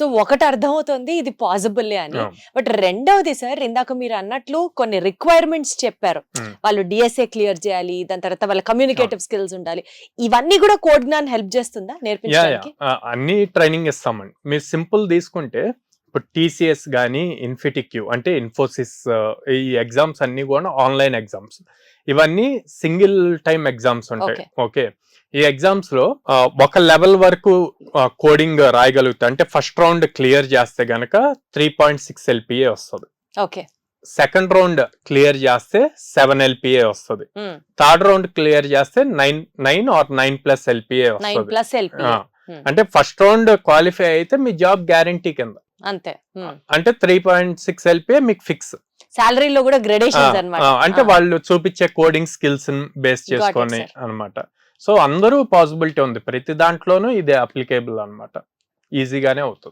So ఒకటి అర్థమవుతుంది ఇది పాసిబుల్ అని. బట్ రెండవది సార్, ఇందాక మీరు అన్నట్లు కొన్ని రిక్వైర్మెంట్స్ చెప్పారు. వాళ్ళు డిఎస్ఏ క్లియర్ చేయాలి, దాని తర్వాత వాళ్ళ కమ్యూనికేటివ్ స్కిల్స్ ఉండాలి. ఇవన్నీ కూడా కోడ్ జ్ఞాన్ హెల్ప్ చేస్తుందా నేర్పించడానికి? అన్ని ట్రైనింగ్ ఇస్తామండి. మీరు సింపుల్ తీసుకుంటే ఇప్పుడు టీసీఎస్ కానీ, ఇన్ఫిటిక్యూ అంటే ఇన్ఫోసిస్, ఈ ఎగ్జామ్స్ అన్ని కూడా ఆన్లైన్ ఎగ్జామ్స్. ఇవన్నీ సింగిల్ టైమ్ ఎగ్జామ్స్ ఉంటాయి. ఓకే, ఈ ఎగ్జామ్స్ లో ఒక లెవెల్ వరకు కోడింగ్ రాయగలుగుతా అంటే ఫస్ట్ రౌండ్ క్లియర్ చేస్తే గనక 3.6 LPA వస్తుంది. ఓకే, సెకండ్ రౌండ్ క్లియర్ చేస్తే 7 LPA వస్తుంది. థర్డ్ రౌండ్ క్లియర్ చేస్తే 9 or 9+ LPA వస్తుంది. అంటే ఫస్ట్ రౌండ్ క్వాలిఫై అయితే మీ జాబ్ గ్యారంటీ కింద అంతే. అంటే 3.6 LPA మీకు ఫిక్స్. సాలరీలో కూడా గ్రేడేషన్స్ అన్నమాట. అంటే వాళ్ళు చూపించే కోడింగ్ స్కిల్స్ బేస్ చేసుకొని అన్నమాట. సో అందరూ పాసిబిలిటీ ఉంది, ప్రతి దాంట్లోనూ ఇదే అప్లికేబుల్ అన్నమాట, ఈజీగానే అవుతుంది.